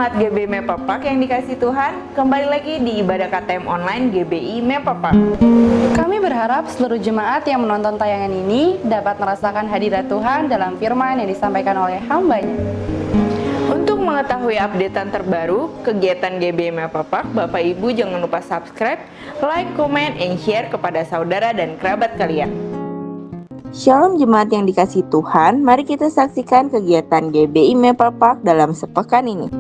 Jemaat GBI Mepapak yang dikasih Tuhan, kembali lagi di ibadah KTM online GBI Mepapak. Kami berharap seluruh jemaat yang menonton tayangan ini dapat merasakan hadirat Tuhan dalam firman yang disampaikan oleh hamba-Nya. Untuk mengetahui updatean terbaru kegiatan GBI Mepapak, Bapak Ibu jangan lupa subscribe, like, comment, and share kepada saudara dan kerabat kalian. Shalom jemaat yang dikasih Tuhan, mari kita saksikan kegiatan GBI Mepapak dalam sepekan ini.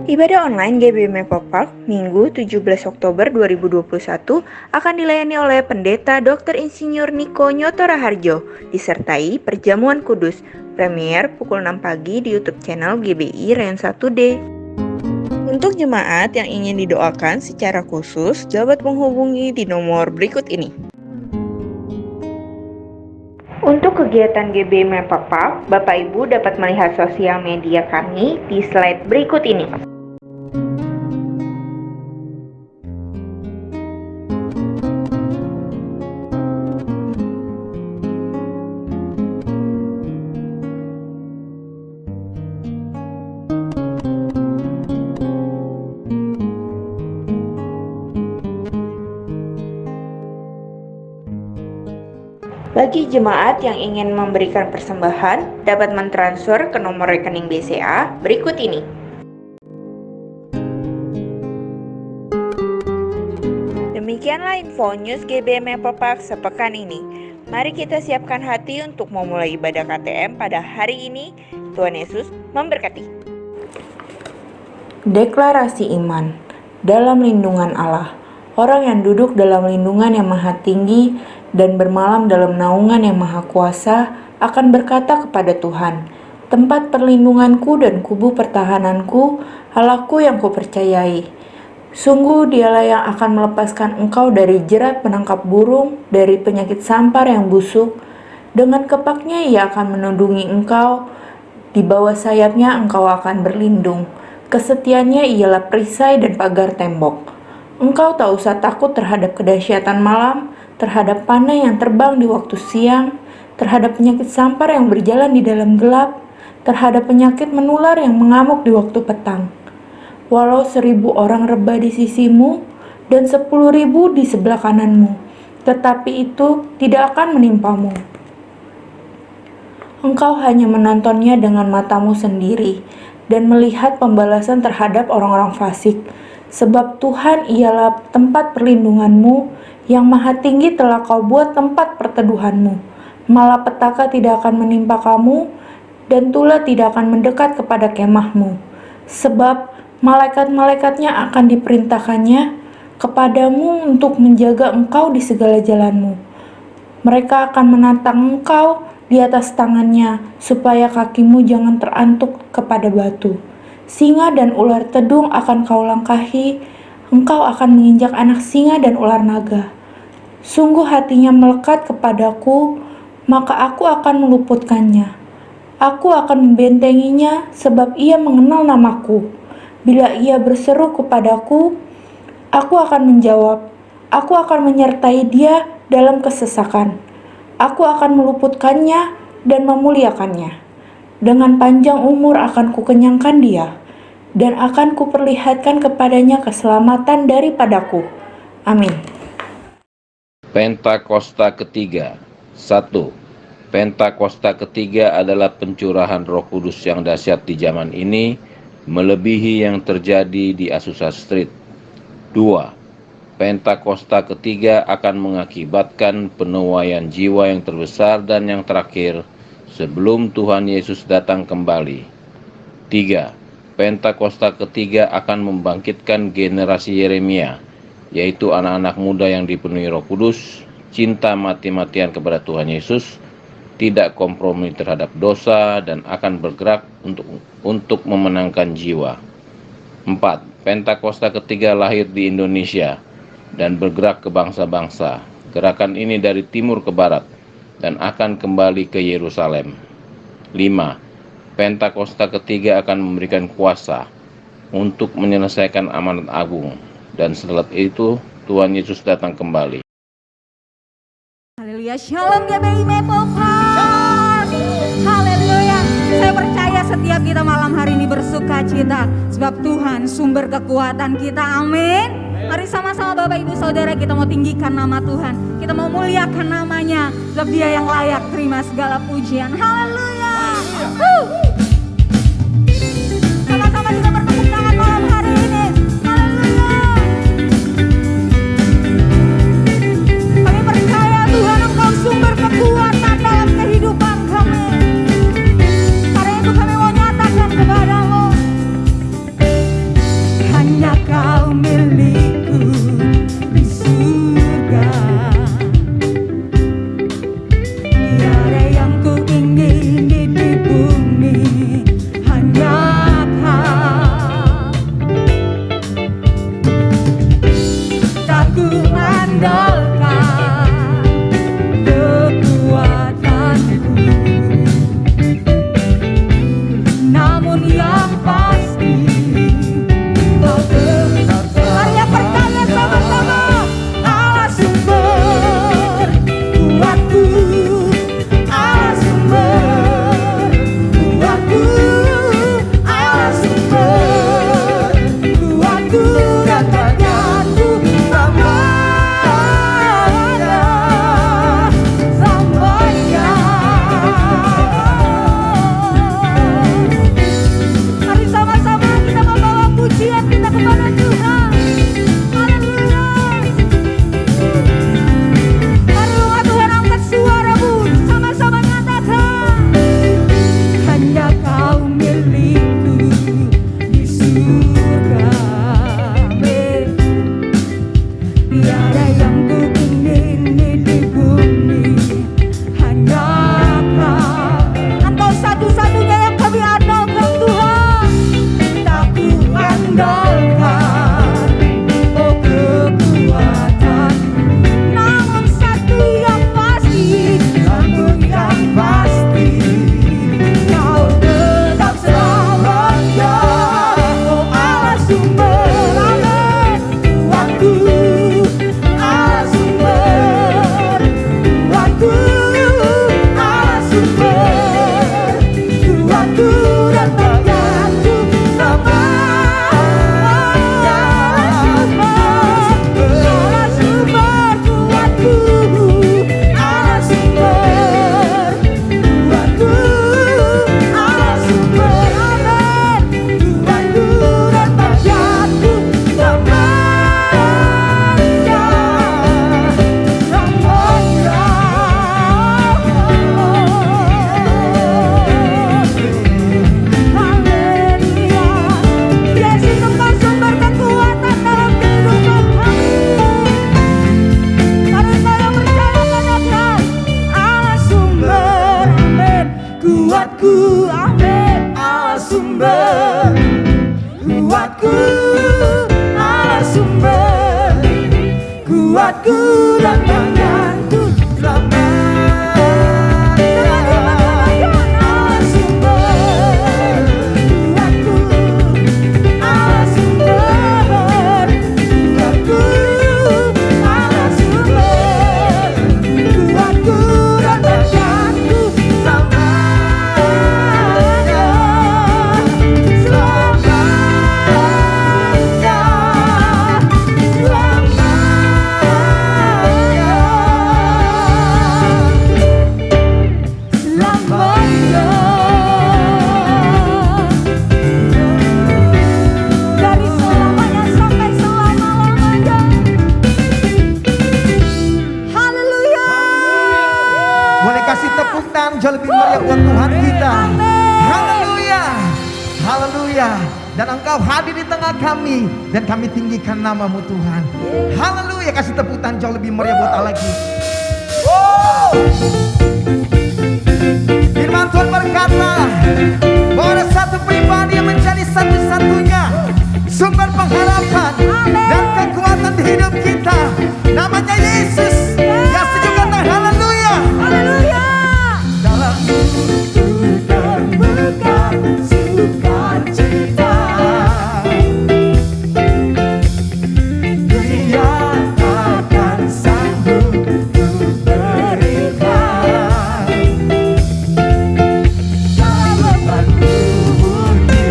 Ibadah online GBI Mepapak Minggu 17 Oktober 2021 akan dilayani oleh Pendeta Dr. Insinyur Niko Nyoto Raharjo, disertai perjamuan kudus, premier pukul 6 pagi di YouTube channel GBI Ren 1D. Untuk jemaat yang ingin didoakan secara khusus, dapat menghubungi di nomor berikut ini. Untuk kegiatan GBI Mepapak, Bapak Ibu dapat melihat sosial media kami di slide berikut ini. Bagi jemaat yang ingin memberikan persembahan, dapat mentransfer ke nomor rekening BCA berikut ini. Demikianlah info news GBI Mepapak sepekan ini. Mari kita siapkan hati untuk memulai ibadah KTM pada hari ini. Tuhan Yesus memberkati. Deklarasi iman. Dalam lindungan Allah, orang yang duduk dalam lindungan yang maha tinggi dan bermalam dalam naungan yang maha kuasa akan berkata kepada Tuhan, tempat perlindunganku dan kubu pertahananku, Allahku yang kupercayai. Sungguh dialah yang akan melepaskan engkau dari jerat penangkap burung, dari penyakit sampar yang busuk. Dengan kepaknya ia akan menundungi engkau, di bawah sayapnya engkau akan berlindung. Kesetiaannya ialah perisai dan pagar tembok. Engkau tak usah takut terhadap kedahsyatan malam, terhadap panah yang terbang di waktu siang, terhadap penyakit sampar yang berjalan di dalam gelap, terhadap penyakit menular yang mengamuk di waktu petang. Walau 1000 orang rebah di sisimu dan 10.000 di sebelah kananmu, tetapi itu tidak akan menimpamu. Engkau hanya menontonnya dengan matamu sendiri dan melihat pembalasan terhadap orang-orang fasik. Sebab Tuhan ialah tempat perlindunganmu, yang maha tinggi telah kau buat tempat perteduhanmu. Malapetaka tidak akan menimpa kamu, dan tula tidak akan mendekat kepada kemahmu. Sebab malaikat-malaikatnya akan diperintahkannya kepadamu untuk menjaga engkau di segala jalanmu. Mereka akan menantang engkau di atas tangannya, supaya kakimu jangan terantuk kepada batu. Singa dan ular tedung akan kau langkahi, engkau akan menginjak anak singa dan ular naga. Sungguh hatinya melekat kepadaku, maka aku akan meluputkannya. Aku akan membentenginya sebab ia mengenal namaku. Bila ia berseru kepadaku, aku akan menjawab. Aku akan menyertai dia dalam kesesakan. Aku akan meluputkannya dan memuliakannya. Dengan panjang umur akan kukenyangkan dia, dan akan kuperlihatkan kepadanya keselamatan daripadaku. Amin. Pentakosta ketiga. 1. Pentakosta ketiga adalah pencurahan Roh Kudus yang dahsyat di zaman ini, melebihi yang terjadi di Azusa Street. 2. Pentakosta ketiga akan mengakibatkan penuaian jiwa yang terbesar dan yang terakhir sebelum Tuhan Yesus datang kembali. 3. Pentakosta ketiga akan membangkitkan generasi Yeremia, yaitu anak-anak muda yang dipenuhi Roh Kudus, cinta mati-matian kepada Tuhan Yesus, tidak kompromi terhadap dosa, dan akan bergerak untuk memenangkan jiwa. 4. Pentakosta ketiga lahir di Indonesia dan bergerak ke bangsa-bangsa. Gerakan ini dari timur ke barat dan akan kembali ke Yerusalem. 5. Pentakosta ketiga akan memberikan kuasa untuk menyelesaikan amanat agung, dan setelah itu Tuhan Yesus datang kembali. Haleluya, shalom GBI Mepapak. Haleluya, saya percaya setiap kita malam hari ini bersuka sukacita, sebab Tuhan sumber kekuatan kita. Amin. Mari sama-sama Bapak Ibu Saudara, kita mau tinggikan nama Tuhan, kita mau muliakan namanya, sebab Dia yang layak terima segala pujian. Haleluya. Sama-sama kita bertepuk tangan malam hari ini. Haleluya. Kami percaya Tuhan, Engkau sumber kekuatan dalam kehidupan kami. Karena itu kami mau nyatakan kepadamu, hanya Kau milikku di surga. Tiada yang ku ingini di bumi, hanya Kau. Tak ku andalkan kekuatanku, namun yang pasti Kau tetap. Mari yang percaya sama-sama. Allah sumber kuatku, Allah sumber kuatku, Allah sumber kuatku, dan tergantu selamanya, selamanya. Mari sama-sama kita membawa pujian kita kepada Tuhan. Haleluya. Mari umat Tuhan, angkat suaramu, sama-sama nyatakan, hanya Kau milikku di surga. Tiada yang ku ingini di bumi, hanya Kau. Engkau satu-satunya yang kami andalkan Tuhan. Tak ku andalkan oh kekuatan, namun satu yang pasti, namun yang pasti Kau tetap selamanya. Oh Allah sumber, amin, kuatku, Allah sumber kuatku, Allah sumber kuatku, dan tergantu selamanya. Allah sumber kuatku, Allah sumber kuatku, Allah sumber, amin, kuatku, dan tergantu selamanya, selamanya. Haleluya. Yesus, Engkau sumber kekuatan dalam kehidupan kami. Mari saya percaya katakan, Allah sumber, amin, kuatku, amin, Allah sumber kuatku, Allah sumber kuatku, dan tergantu selamanya. Allah sumber kuatku, Allah sumber kuatku, Allah sumber kuatku, dan tergantu selamanya, selamanya, dari selamanya sampai selama-lamanya. Haleluya. Boleh kasih tepuk tangan jauh lebih meriah buat Tuhan kita. Haleluya. Haleluya. Dan Engkau hadir di tengah kami, dan kami tinggikan nama-Mu Tuhan. Haleluya. Kasih tepuk tangan jauh lebih meriah buat Allah lagi. Firman Tuhan berkata bahwa ada satu pribadi yang menjadi satu-satunya sumber pengharapan dan kekuatan di hidup kita. Namanya Yesus. Yang sejuk kata haleluya. Haleluya. Dalam itu terbuka sukacita, Dia akan sanggup ku berikan. Dalam membantu murni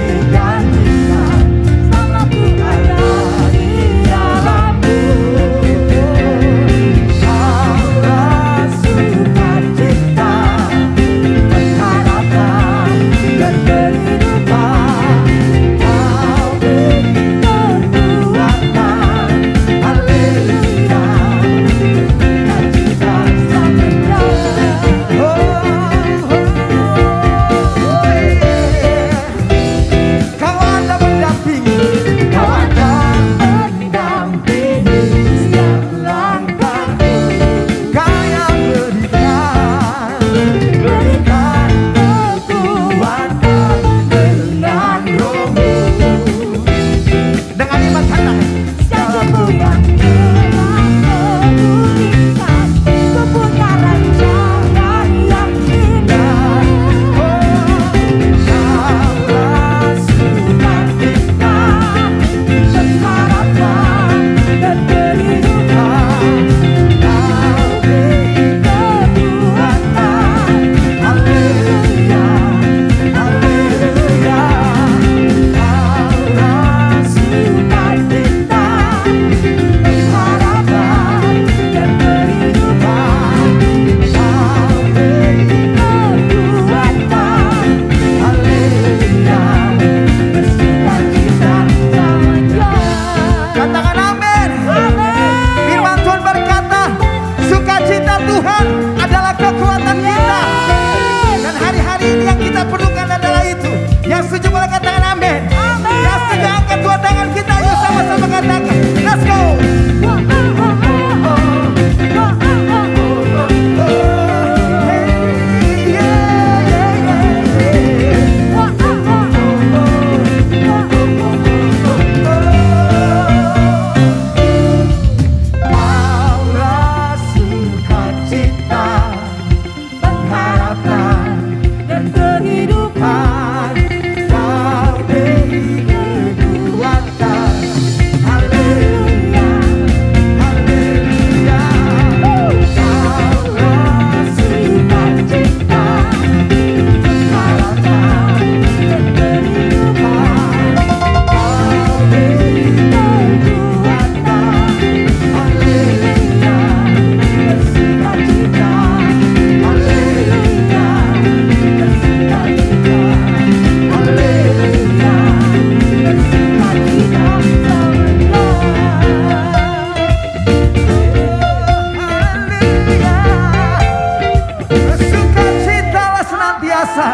setuju boleh katakan amin. Yang setuju angkat dua tangan kita, yuk sama-sama katakan. Let's go. Aura sukacita, pengharapan dan kehidupan, kau beri kekuatan. Haleluya, haleluya. Aura sukacita, pengharapan dan kehidupan, kau beri kekuatan. Haleluya, bersukacita. Haleluya, bersukacita. Haleluya, bersukacita bersukacitalah senantiasa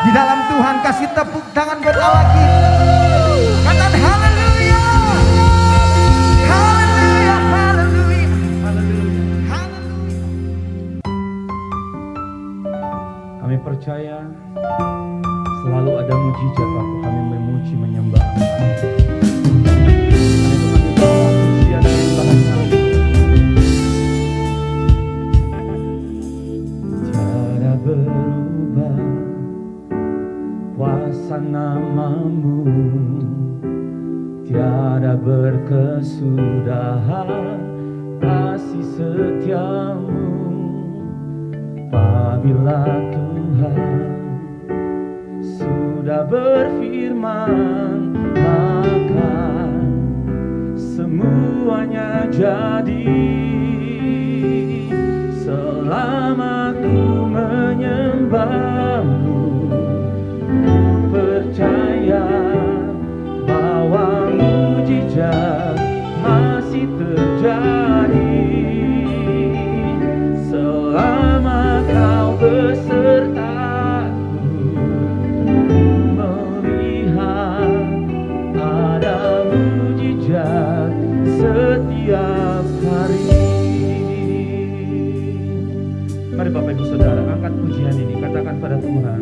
di dalam Tuhan. Kasih tepuk tangan buat Allah kita. Katakan haleluya. Haleluya, haleluya, haleluya, haleluya. Kami percaya selalu ada mujizat waktu kami memuji menyembah Engkau. Karena itu kami bawa pujian penyembahan kami. Tiada berubah kuasa nama-Mu, tiada berkesudahan kasih setia-Mu. Apabila Tuhan sudah berfirman, maka semuanya jadi. Selama ku menyembah-Mu, ku percaya bahwa mujizat masih terjadi. Selama Kau besertaku, melihat ada mujizat setiap hari. Mari Bapak Ibu Saudara, angkat pujian ini, katakan pada Tuhan,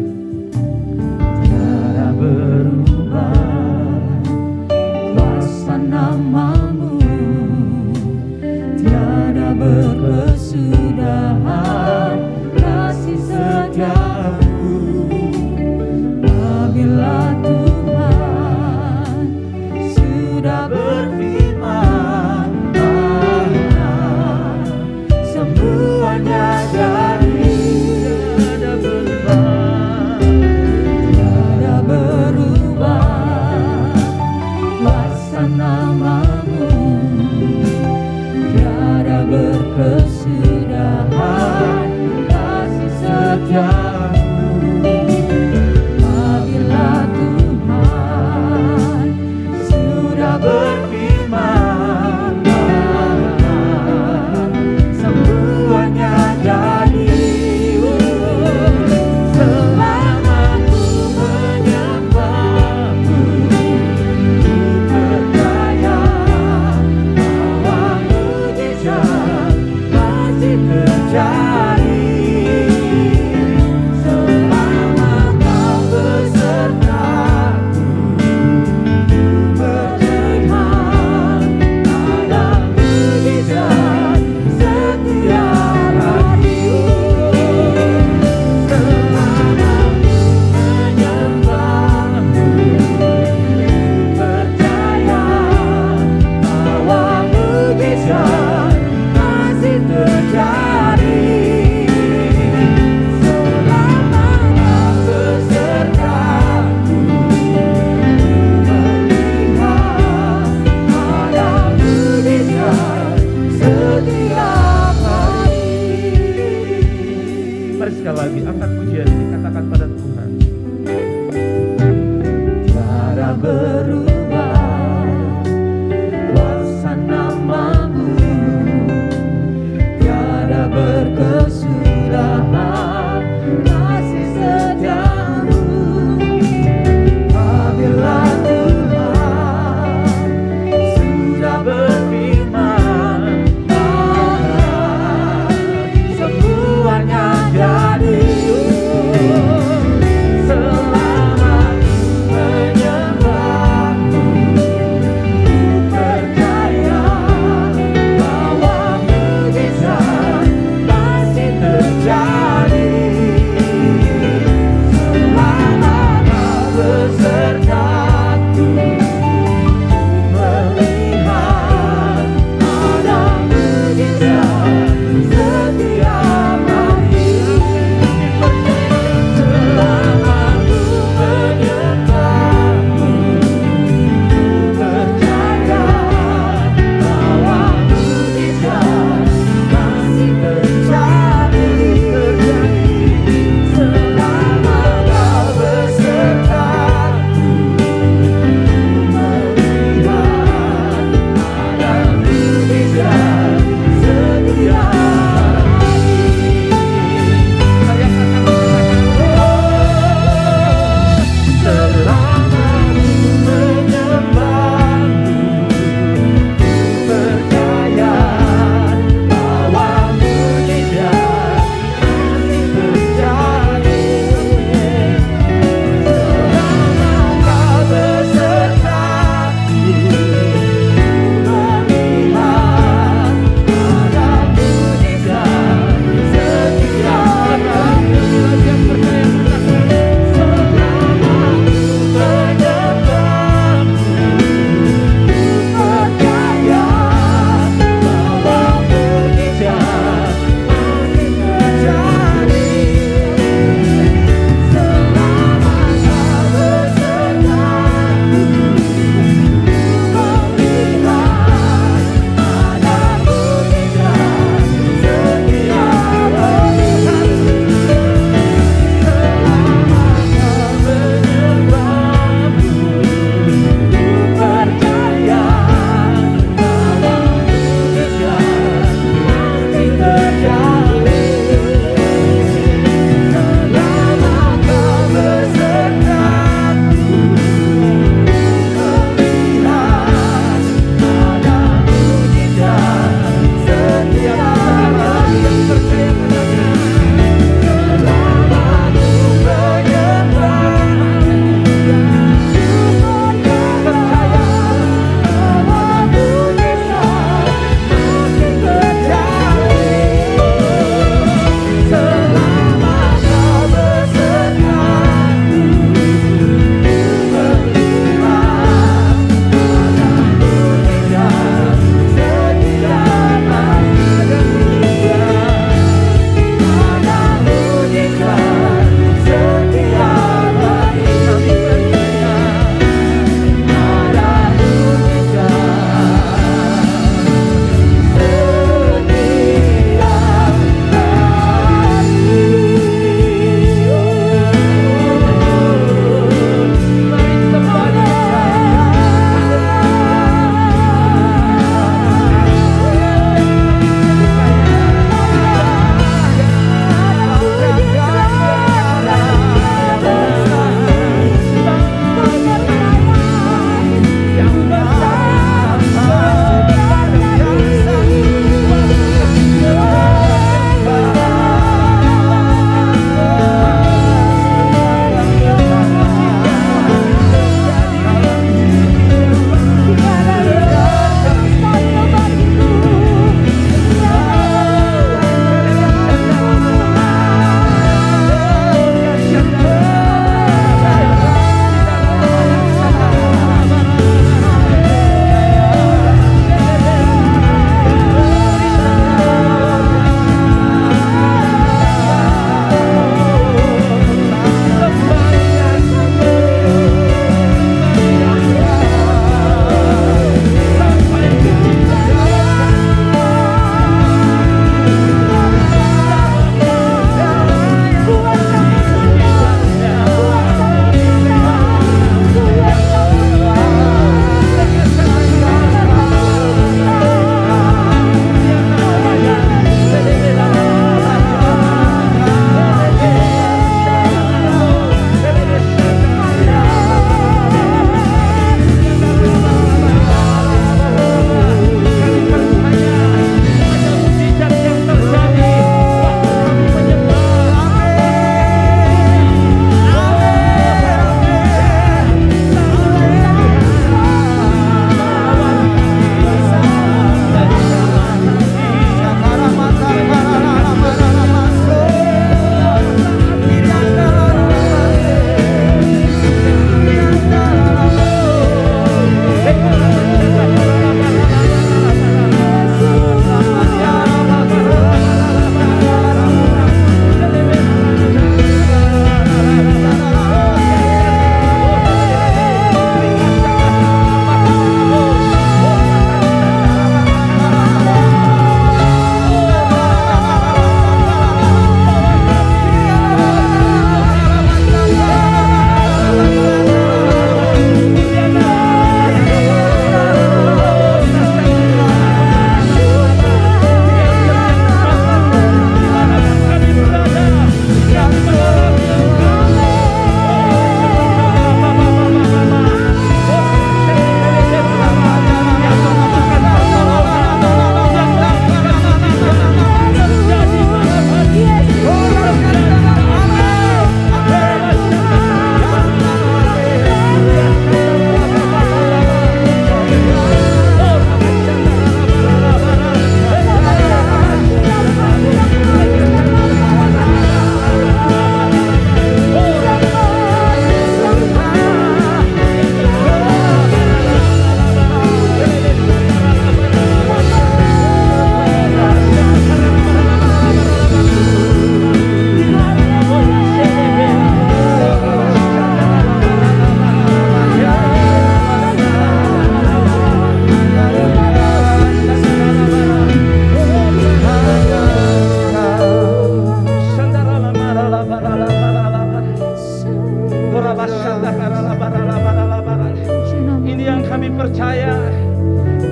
kami percaya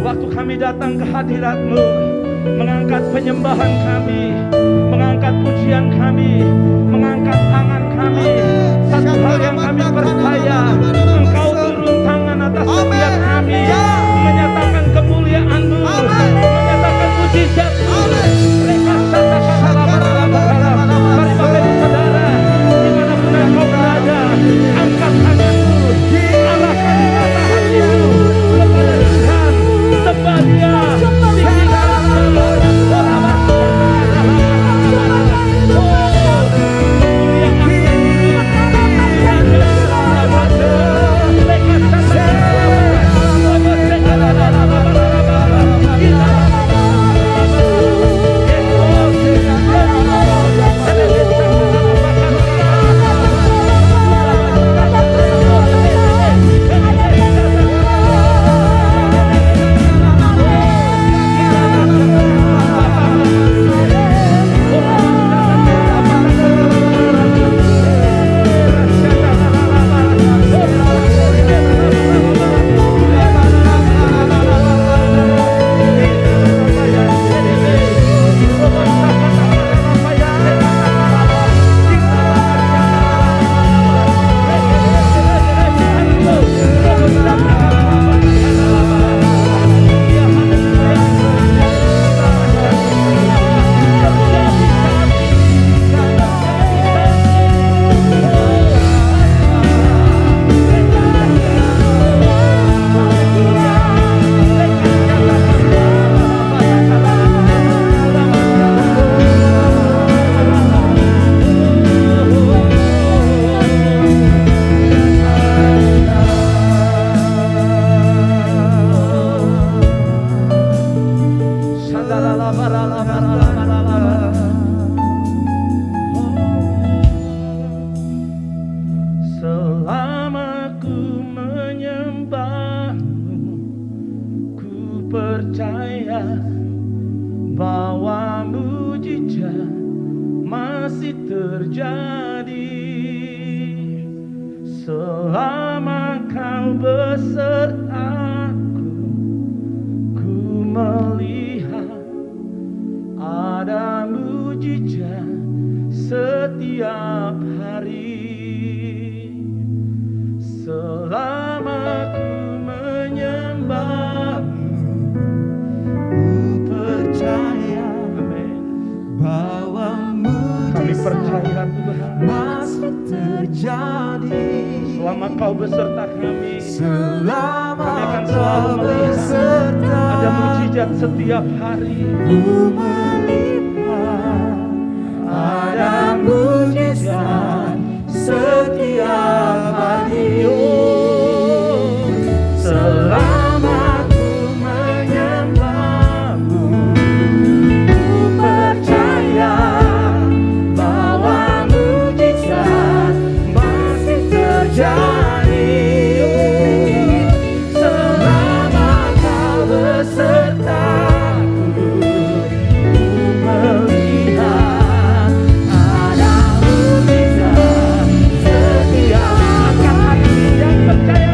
waktu kami datang ke hadirat-Mu, mengangkat penyembahan kami, mengangkat pujian kami, mengangkat tangan kami, satu hal yang kami percaya, Engkau turun tangan atas setiap kami, menyatakan kemuliaan-Mu, menyatakan mujizat-Mu. Mari Bapak Ibu Saudara, dimanapun engkau berada, angkat tanganmu, arahkan mata hatimu kepada Tuhan, sembah Dia, tinggikan selama ku menyembah-Mu, ku percaya bahwa mujizat masih terjadi. Selama Kau besertaku, ku melihat ada mujizat setiap hari. Selama ku menyembah-Mu, ku percaya bahwa kami percaya Tuhan masih terjadi. Selama Kau beserta kami, kami akan selalu melihat ada mujizat setiap hari. Ku melihat ada mujizat setiap hari. Selama ku menyembah-Mu, ku percaya bahwa mujizat masih terjadi. Selama Kau besertaku, ku melihat ada mujizat setiap hati yang percaya.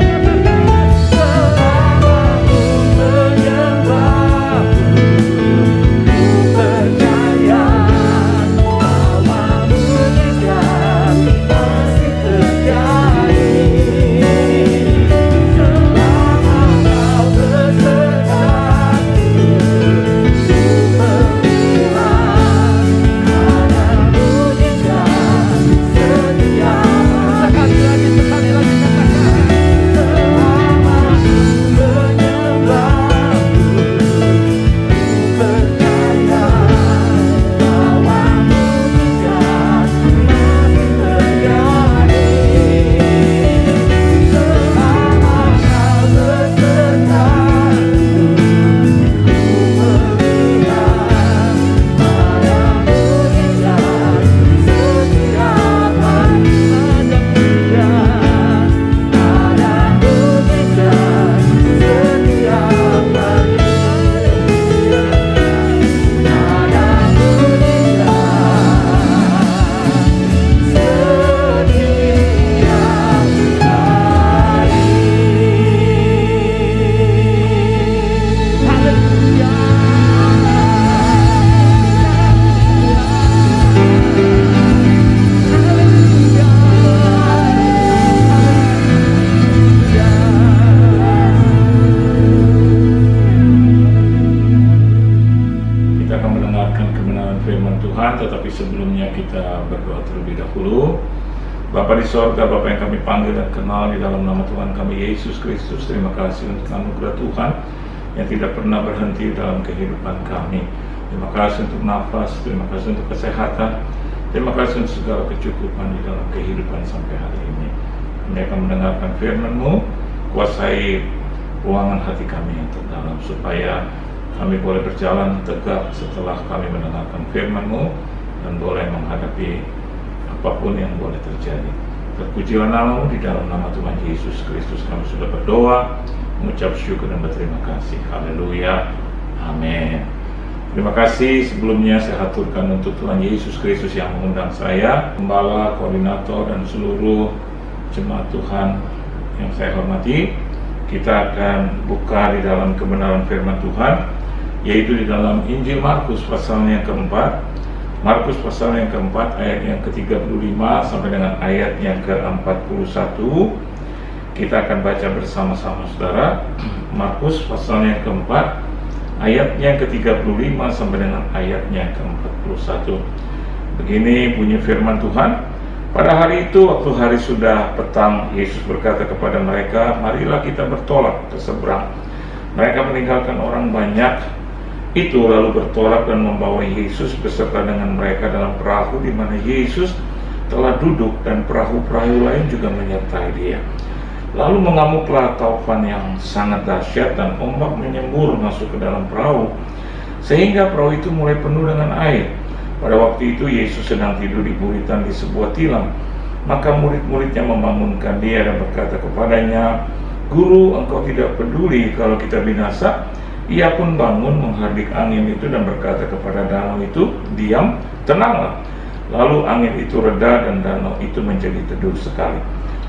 Selama ku menyembah-Mu, ku percaya bahwa mujizat masih terjadi. kita berdoa terlebih dahulu. Bapa di sorga, Bapa yang kami panggil dan kenal di dalam nama Tuhan kami Yesus Kristus, terima kasih untuk anugerah Tuhan yang tidak pernah berhenti dalam kehidupan kami. Terima kasih untuk nafas, terima kasih untuk kesehatan, terima kasih untuk segala kecukupan di dalam kehidupan sampai hari ini. Kami akan mendengarkan firman-Mu, kuasai ruangan hati kami yang terdalam, supaya kami boleh berjalan tegak setelah kami mendengarkan firman-Mu dan boleh menghadapi apapun yang boleh terjadi. Terpujilah nama-Mu, di dalam nama Tuhan Yesus Kristus kami sudah berdoa, mengucap syukur dan berterima kasih. Haleluya. Amin. Terima kasih. Sebelumnya saya aturkan untuk Tuhan Yesus Kristus yang mengundang saya, gembala, koordinator, dan seluruh jemaat Tuhan yang saya hormati. Kita akan buka di dalam kebenaran firman Tuhan, yaitu di dalam Injil Markus pasalnya yang keempat. Markus pasal yang keempat ayat yang ke-35 sampai dengan ayat yang ke-41. Kita akan baca bersama-sama saudara. Markus pasal yang keempat ayat yang ke-35 sampai dengan ayatnya ke-41. Begini bunyi firman Tuhan. Pada hari itu, waktu hari sudah petang, Yesus berkata kepada mereka, marilah kita bertolak ke seberang. Mereka meninggalkan orang banyak itu lalu bertolak dan membawa Yesus beserta dengan mereka dalam perahu di mana Yesus telah duduk, dan perahu-perahu lain juga menyertai dia. Lalu mengamuklah taufan yang sangat dahsyat dan ombak menyembur masuk ke dalam perahu sehingga perahu itu mulai penuh dengan air. Pada waktu itu Yesus sedang tidur di buritan di sebuah tilam. Maka murid-muridnya membangunkan dia dan berkata kepadanya, Guru, engkau tidak peduli kalau kita binasa? Ia pun bangun menghardik angin itu dan berkata kepada danau itu, diam, tenanglah. Lalu angin itu reda dan danau itu menjadi teduh sekali.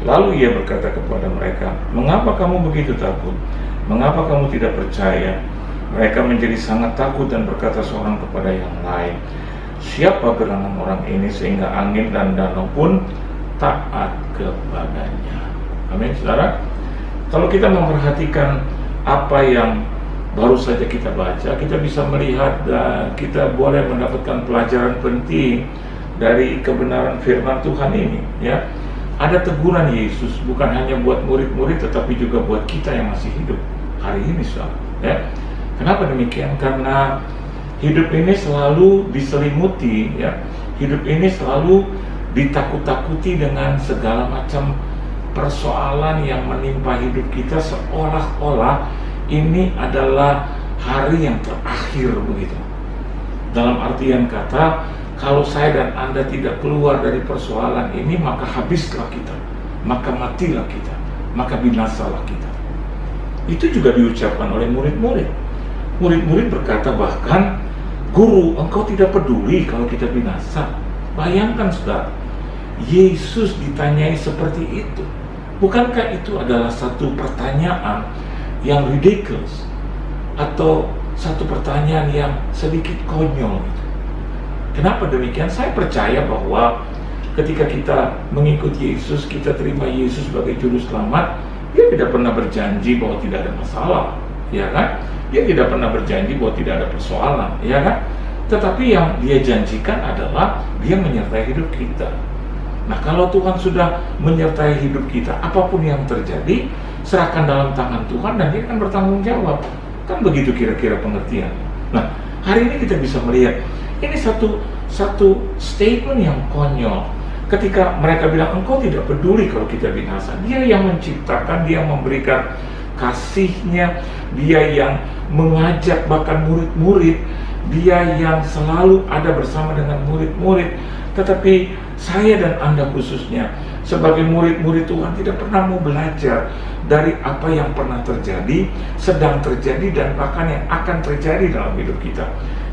Lalu ia berkata kepada mereka, mengapa kamu begitu takut? Mengapa kamu tidak percaya? Mereka menjadi sangat takut dan berkata seorang kepada yang lain, siapa gerangan orang ini sehingga angin dan danau pun taat kepadanya? Amin, saudara. Kalau kita memperhatikan apa yang baru saja kita baca, kita bisa melihat dan kita boleh mendapatkan pelajaran penting dari kebenaran firman Tuhan ini. Ya, ada teguran Yesus bukan hanya buat murid-murid, tetapi juga buat kita yang masih hidup hari ini, saudara. Ya, kenapa demikian? Karena hidup ini selalu diselimuti, ya, hidup ini selalu ditakut-takuti dengan segala macam persoalan yang menimpa hidup kita, seolah-olah ini adalah hari yang terakhir begitu. Dalam artian kata, kalau saya dan Anda tidak keluar dari persoalan ini, maka habislah kita, maka matilah kita, maka binasalah kita. Itu juga diucapkan oleh murid-murid. Murid-murid berkata bahkan, Guru, engkau tidak peduli kalau kita binasa. Bayangkan saudara, Yesus ditanyai seperti itu. Bukankah itu adalah satu pertanyaan yang ridiculous, atau satu pertanyaan yang sedikit konyol gitu. Kenapa demikian? Saya percaya bahwa ketika kita mengikuti Yesus, kita terima Yesus sebagai juru selamat, dia tidak pernah berjanji bahwa tidak ada masalah, ya kan? Dia tidak pernah berjanji bahwa tidak ada persoalan, ya kan? Tetapi yang dia janjikan adalah dia menyertai hidup kita. Nah, kalau Tuhan sudah menyertai hidup kita, apapun yang terjadi, serahkan dalam tangan Tuhan dan dia akan bertanggung jawab. Kan begitu kira-kira pengertian. Nah, hari ini kita bisa melihat ini satu statement yang konyol. Ketika mereka bilang engkau tidak peduli kalau kita binasa. Dia yang menciptakan, dia memberikan kasihnya, dia yang mengajak bahkan murid-murid, dia yang selalu ada bersama dengan murid-murid. Tetapi saya dan Anda khususnya sebagai murid-murid Tuhan tidak pernah mau belajar dari apa yang pernah terjadi, sedang terjadi, dan bahkan yang akan terjadi dalam hidup kita.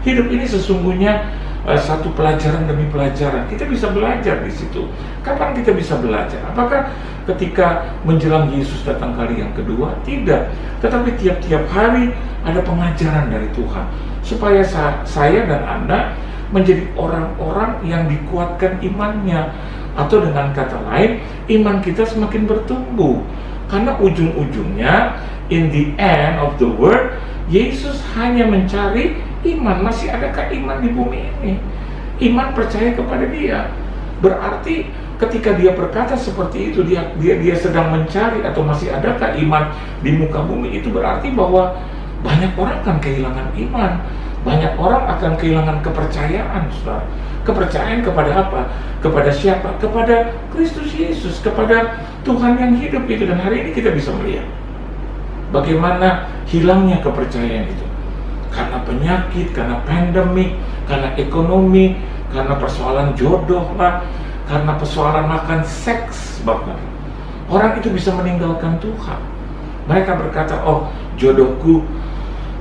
Hidup ini sesungguhnya satu pelajaran demi pelajaran. Kita bisa belajar di situ. Kapan kita bisa belajar? Apakah ketika menjelang Yesus datang kali yang kedua? Tidak. Tetapi tiap-tiap hari ada pengajaran dari Tuhan supaya saya dan Anda menjadi orang-orang yang dikuatkan imannya, atau dengan kata lain, iman kita semakin bertumbuh. Karena ujung-ujungnya, in the end of the world, Yesus hanya mencari iman. Masih adakah iman di bumi ini? iman percaya kepada dia. Berarti ketika dia berkata seperti itu, dia sedang mencari atau masih adakah iman di muka bumi, itu berarti bahwa banyak orang akan kehilangan iman, banyak orang akan kehilangan kepercayaan, saudara. Kepercayaan kepada apa? Kepada siapa? Kepada Kristus Yesus, kepada Tuhan yang hidup itu. Dan hari ini kita bisa melihat bagaimana hilangnya kepercayaan itu karena penyakit, karena pandemik, karena ekonomi, karena persoalan jodoh lah, karena persoalan makan seks. Bahkan orang itu bisa meninggalkan Tuhan. Mereka berkata, oh jodohku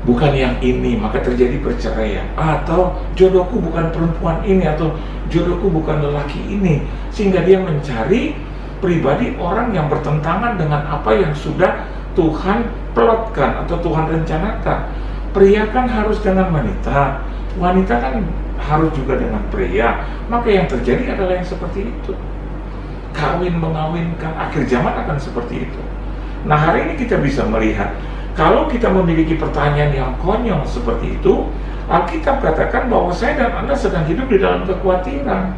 bukan yang ini, maka terjadi perceraian. Atau jodohku bukan perempuan ini, atau jodohku bukan lelaki ini. Sehingga dia mencari pribadi orang yang bertentangan dengan apa yang sudah Tuhan plotkan atau Tuhan rencanakan. Pria kan harus dengan wanita, wanita kan harus juga dengan pria. Maka yang terjadi adalah yang seperti itu. Kawin mengawinkan, akhir zaman akan seperti itu. Nah, hari ini kita bisa melihat, kalau kita memiliki pertanyaan yang konyol seperti itu, Alkitab katakan bahwa saya dan Anda sedang hidup di dalam kekhawatiran.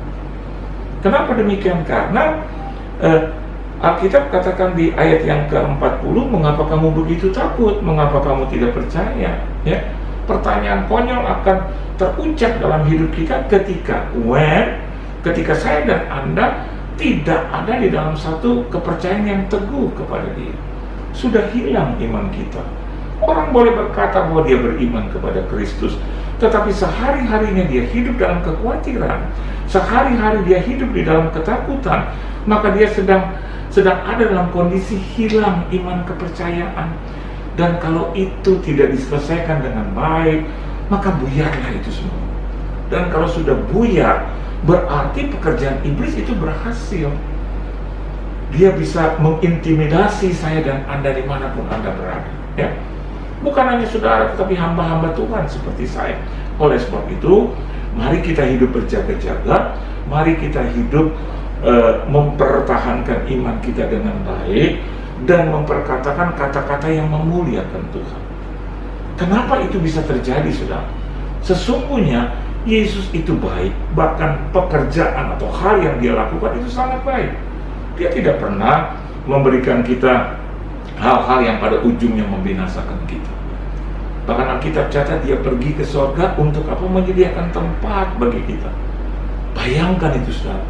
Kenapa demikian? Karena Alkitab katakan di ayat yang ke-40, mengapa kamu begitu takut? Mengapa kamu tidak percaya? Ya, pertanyaan konyol akan terucap dalam hidup kita ketika saya dan Anda tidak ada di dalam satu kepercayaan yang teguh kepada Dia. Sudah hilang iman kita. Orang boleh berkata bahwa dia beriman kepada Kristus, tetapi sehari-harinya dia hidup dalam kekhawatiran, sehari-hari dia hidup di dalam ketakutan, maka dia sedang ada dalam kondisi hilang iman kepercayaan. Dan kalau itu tidak diselesaikan dengan baik, maka buyarlah itu semua. Dan kalau sudah buyar, berarti pekerjaan iblis itu berhasil. Dia bisa mengintimidasi saya dan Anda dimanapun Anda berada, ya. Bukan hanya saudara, tetapi hamba-hamba Tuhan seperti saya. Oleh sebab itu, mari kita hidup berjaga-jaga, mari kita hidup mempertahankan iman kita dengan baik dan memperkatakan kata-kata yang memuliakan Tuhan. Kenapa itu bisa terjadi, saudara? Sesungguhnya Yesus itu baik, bahkan pekerjaan atau hal yang dia lakukan itu sangat baik. Dia tidak pernah memberikan kita hal-hal yang pada ujungnya membinasakan kita. Bahkan Alkitab catat dia pergi ke surga untuk apa? Menyediakan tempat bagi kita. Bayangkan itu, saudara.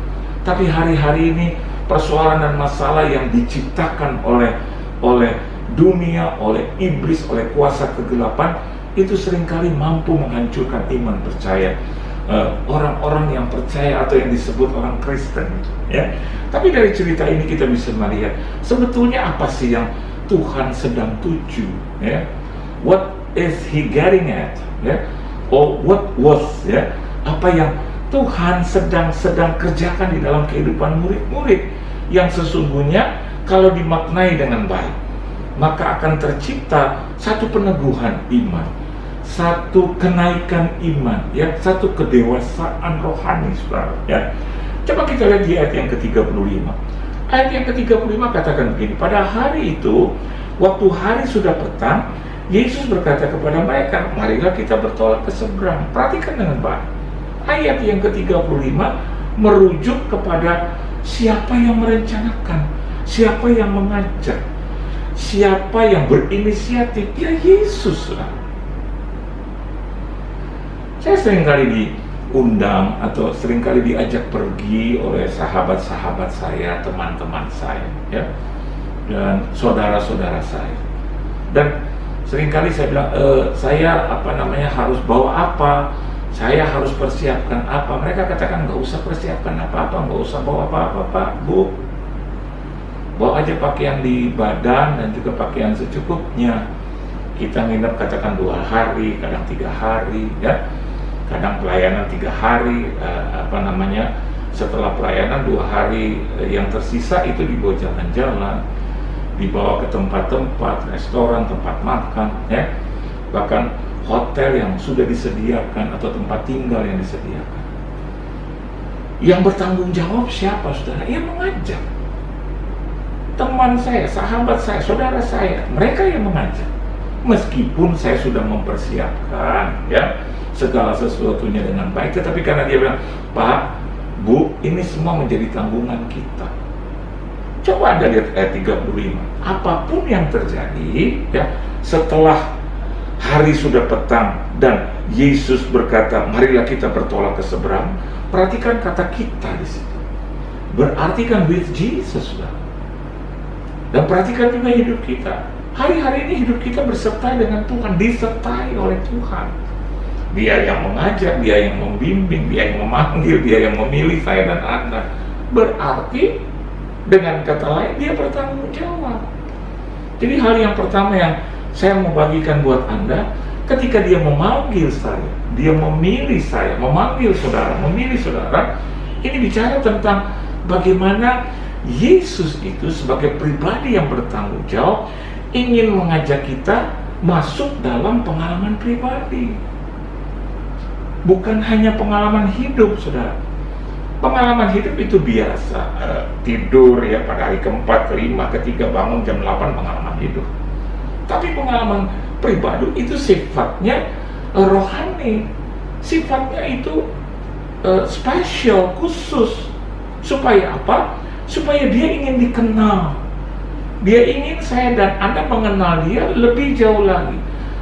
Tapi hari-hari ini persoalan dan masalah yang diciptakan oleh dunia, oleh iblis, oleh kuasa kegelapan itu seringkali mampu menghancurkan iman percaya orang-orang yang percaya atau yang disebut orang Kristen, ya. Tapi dari cerita ini kita bisa melihat sebetulnya apa sih yang Tuhan sedang tuju, ya. What is he getting at, ya? Or what was, ya? Apa yang Tuhan sedang kerjakan di dalam kehidupan murid-murid yang sesungguhnya kalau dimaknai dengan baik, maka akan tercipta satu peneguhan iman, satu kenaikan iman, ya, satu kedewasaan rohani, saudara, ya. Coba kita lihat di ayat yang ke-35. Ayat yang ke-35 katakan begini, pada hari itu, waktu hari sudah petang, Yesus berkata kepada mereka, marilah kita bertolak ke seberang. Perhatikan dengan baik. Ayat yang ke-35 merujuk kepada siapa yang merencanakan, siapa yang mengajak, siapa yang berinisiatif, ya Yesus, saudara. Saya seringkali diundang atau seringkali diajak pergi oleh sahabat-sahabat saya, teman-teman saya, ya, dan saudara-saudara saya. Dan seringkali saya bilang, saya harus bawa apa, saya harus persiapkan apa. Mereka katakan nggak usah persiapkan apa-apa, nggak usah bawa apa-apa, Pak, Bu. Bawa aja pakaian di badan dan juga pakaian secukupnya. Kita nginep katakan 2 hari, kadang 3 hari, ya. Kadang pelayanan 3 hari, setelah pelayanan 2 hari yang tersisa itu dibawa jalan-jalan, dibawa ke tempat-tempat, restoran, tempat makan, ya. Bahkan hotel yang sudah disediakan atau tempat tinggal yang disediakan. Yang bertanggung jawab siapa, saudara? Yang mengajak. Teman saya, sahabat saya, saudara saya, mereka yang mengajak. Meskipun saya sudah mempersiapkan, ya, segala sesuatunya dengan baik. Tetapi karena dia bilang, Pak, Bu, ini semua menjadi tanggungan kita. Coba Anda lihat ayat 35. Apapun yang terjadi, ya, setelah hari sudah petang dan Yesus berkata, marilah kita bertolak ke seberang. Perhatikan kata kita di situ. Berarti kan with Jesus, lah. Dan perhatikan juga hidup kita. Hari-hari ini hidup kita berserta dengan Tuhan, disertai oleh Tuhan. Dia yang mengajar, dia yang membimbing, dia yang memanggil, dia yang memilih saya dan Anda. Berarti dengan kata lain dia bertanggung jawab. Jadi hal yang pertama yang saya mau bagikan buat Anda, ketika dia memanggil saya, dia memilih saya, memanggil saudara, memilih saudara, ini bicara tentang bagaimana Yesus itu sebagai pribadi yang bertanggung jawab ingin mengajak kita masuk dalam pengalaman pribadi. Bukan hanya pengalaman hidup, saudara. Pengalaman hidup itu biasa, tidur ya pada hari keempat, kelima, ketiga bangun jam 8, pengalaman hidup. Tapi pengalaman pribadi itu sifatnya rohani, sifatnya itu spesial, khusus. Supaya apa? Supaya dia ingin dikenal. Dia ingin saya dan Anda mengenal dia lebih jauh lagi.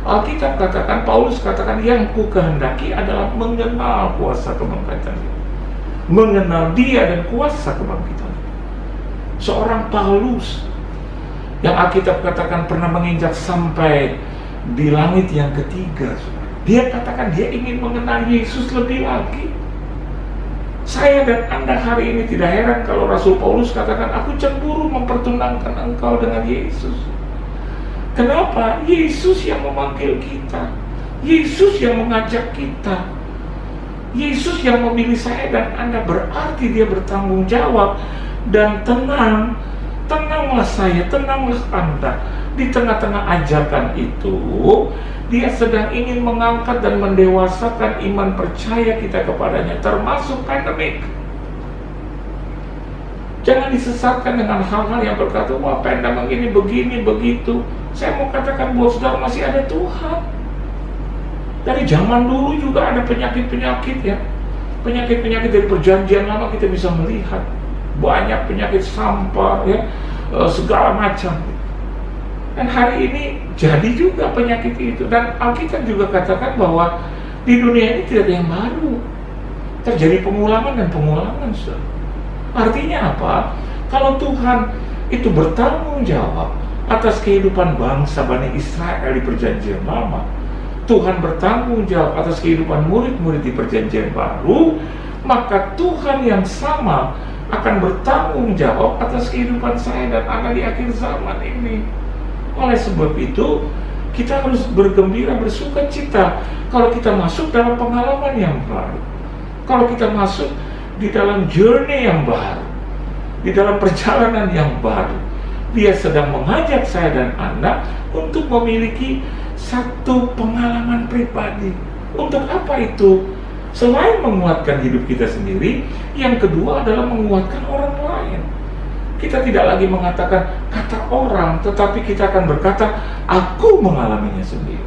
Alkitab katakan, Paulus katakan, yang ku kehendaki adalah mengenal kuasa kebangkitan dia. Mengenal dia dan kuasa kebangkitan. Seorang Paulus yang Alkitab katakan pernah menginjak sampai di langit yang ketiga. Dia katakan dia ingin mengenal Yesus lebih lagi. Saya dan Anda hari ini tidak heran kalau Rasul Paulus katakan, aku cemburu mempertunangkan engkau dengan Yesus. Kenapa? Yesus yang memanggil kita, Yesus yang mengajak kita, Yesus yang memilih saya dan Anda. Berarti dia bertanggung jawab. Dan tenanglah saya, tenanglah Anda. Di tengah-tengah ajakan itu, dia sedang ingin mengangkat dan mendewasakan iman percaya kita kepadanya, termasuk pandemik. Jangan disesatkan dengan hal-hal yang berkata, wah pandemik ini begini, begitu. Saya mau katakan buat saudara, masih ada Tuhan. Dari zaman dulu juga ada penyakit-penyakit ya. Penyakit-penyakit dari perjanjian lama kita bisa melihat. Banyak penyakit sampar ya, segala macam. Dan hari ini jadi juga penyakit itu. Dan Alkitab juga katakan bahwa di dunia ini tidak ada yang baru. Terjadi pengulangan dan pengulangan, saudara. Artinya apa? Kalau Tuhan itu bertanggung jawab atas kehidupan bangsa Bani Israel di perjanjian lama, Tuhan bertanggung jawab atas kehidupan murid-murid di perjanjian baru, maka Tuhan yang sama akan bertanggung jawab atas kehidupan saya dan Anda di akhir zaman ini. Oleh sebab itu, kita harus bergembira, bersuka cita kalau kita masuk dalam pengalaman yang baru, kalau kita masuk di dalam journey yang baru, di dalam perjalanan yang baru. Dia sedang mengajak saya dan Anda untuk memiliki satu pengalaman pribadi. Untuk apa itu? Selain menguatkan hidup kita sendiri, yang kedua adalah menguatkan orang lain. Kita tidak lagi mengatakan kata orang, tetapi kita akan berkata, aku mengalaminya sendiri.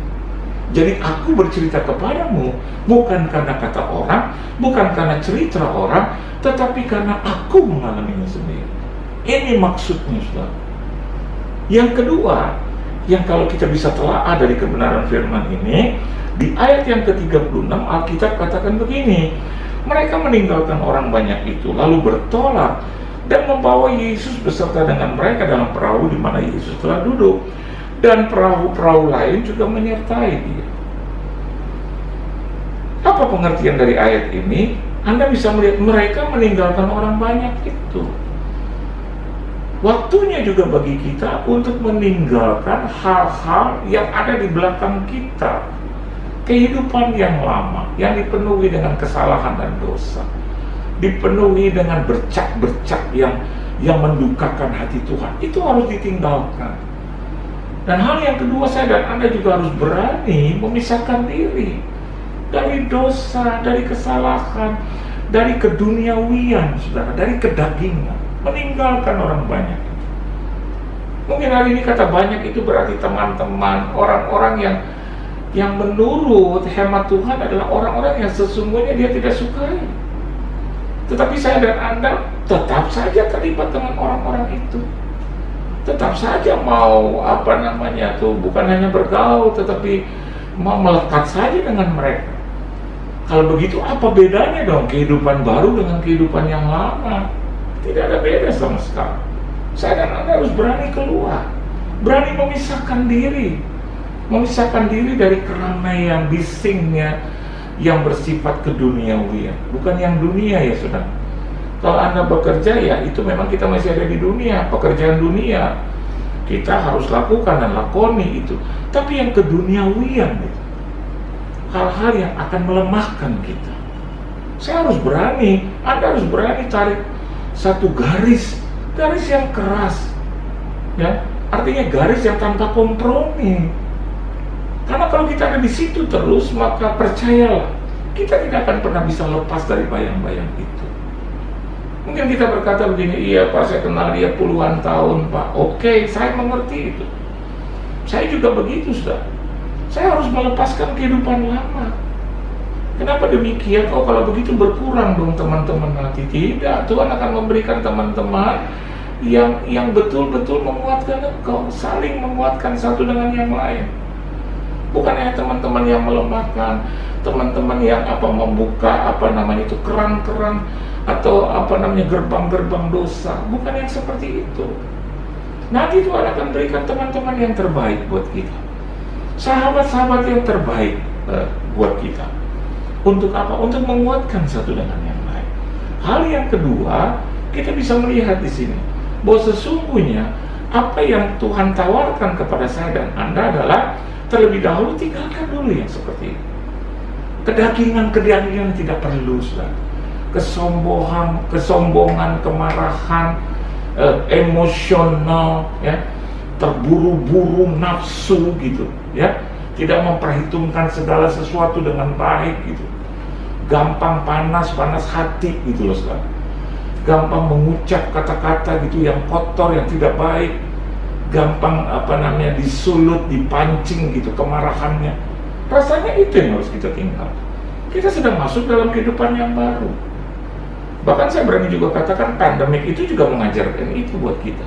Jadi aku bercerita kepadamu bukan karena kata orang, bukan karena cerita orang, tetapi karena aku mengalaminya sendiri. Ini maksudnya, saudara. Yang kedua, yang kalau kita bisa telaah dari kebenaran firman ini, di ayat yang ke-36 Alkitab katakan begini, mereka meninggalkan orang banyak itu, lalu bertolak dan membawa Yesus beserta dengan mereka dalam perahu di mana Yesus telah duduk, dan perahu-perahu lain juga menyertai dia. Apa pengertian dari ayat ini? Anda bisa melihat mereka meninggalkan orang banyak itu. Waktunya juga bagi kita untuk meninggalkan hal-hal yang ada di belakang kita. Kehidupan yang lama, yang dipenuhi dengan kesalahan dan dosa, dipenuhi dengan bercak-bercak yang mendukakan hati Tuhan, itu harus ditinggalkan. Dan hal yang kedua, saya dan Anda juga harus berani memisahkan diri dari dosa, dari kesalahan, dari keduniawian, saudara, dari kedagingan, meninggalkan orang banyak. Mungkin hari ini kata banyak itu berarti teman-teman, orang-orang yang yang menurut hemat Tuhan adalah orang-orang yang sesungguhnya dia tidak sukai. Tetapi saya dan Anda tetap saja terlibat dengan orang-orang itu. Tetap saja mau bukan hanya bergaul, tetapi mau melekat saja dengan mereka. Kalau begitu apa bedanya dong kehidupan baru dengan kehidupan yang lama? Tidak ada beda sama sekali. Saya dan Anda harus berani keluar, berani memisahkan diri dari keramaian, bisingnya yang bersifat keduniawian, bukan yang dunia ya saudara. Kalau Anda bekerja ya itu memang kita masih ada di dunia, pekerjaan dunia kita harus lakukan dan lakoni itu. Tapi yang keduniawian itu, hal-hal yang akan melemahkan kita. Saya harus berani, Anda harus berani tarik satu garis yang keras, ya, artinya garis yang tanpa kompromi. Karena kalau kita ada di situ terus, maka percayalah, kita tidak akan pernah bisa lepas dari bayang-bayang itu. Mungkin kita berkata begini, iya Pak, saya kenal dia puluhan tahun Pak. Oke, saya mengerti itu. Saya juga begitu, saudara. Saya harus melepaskan kehidupan lama. Kenapa demikian? Oh, kalau begitu berkurang dong teman-teman nanti. Tidak, Tuhan akan memberikan teman-teman yang betul-betul menguatkan engkau, saling menguatkan satu dengan yang lain. Bukan hanya teman-teman yang melemahkan, teman-teman yang membuka keran-keran atau gerbang-gerbang dosa. Bukan yang seperti itu. Nanti Tuhan akan berikan teman-teman yang terbaik buat kita, sahabat-sahabat yang terbaik buat kita. Untuk apa? Untuk menguatkan satu dengan yang lain. Hal yang kedua, kita bisa melihat di sini bahwa sesungguhnya apa yang Tuhan tawarkan kepada saya dan Anda adalah terlebih dahulu tinggalkan dulu yang seperti itu. Kedagingan tidak perlu, saudara. Kesombongan, kemarahan, emosional, ya, terburu-buru nafsu gitu, ya, tidak memperhitungkan segala sesuatu dengan baik gitu, gampang panas hati gitu loh, saudara. Gampang mengucap kata-kata gitu yang kotor, yang tidak baik, gampang disulut, dipancing gitu kemarahannya. Rasanya itu yang harus kita tinggal. Kita sedang masuk dalam kehidupan yang baru. Bahkan saya berani juga katakan pandemik itu juga mengajarkan itu buat kita.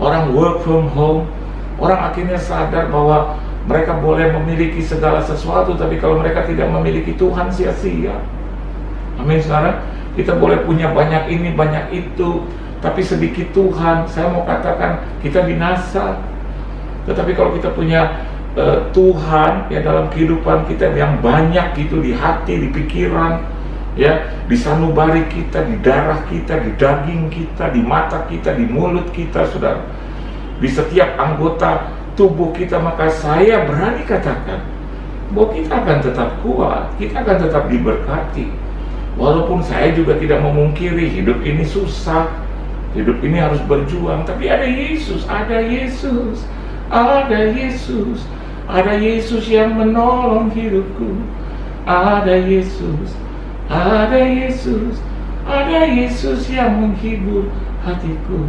Orang work from home, orang akhirnya sadar bahwa mereka boleh memiliki segala sesuatu, tapi kalau mereka tidak memiliki Tuhan sia-sia. Amin, saudara. Kita boleh punya banyak ini, banyak itu, tapi sedikit Tuhan, saya mau katakan kita binasa. Tetapi kalau kita punya Tuhan ya dalam kehidupan kita yang banyak gitu, di hati, di pikiran, ya, di sanubari kita, di darah kita, di daging kita, di mata kita, di mulut kita, saudara, di setiap anggota tubuh kita, maka saya berani katakan bahwa kita akan tetap kuat, kita akan tetap diberkati. Walaupun saya juga tidak memungkiri hidup ini susah, hidup ini harus berjuang, tapi ada Yesus, ada Yesus, ada Yesus, ada Yesus yang menolong hidupku, ada Yesus, ada Yesus, ada Yesus yang menghibur hatiku.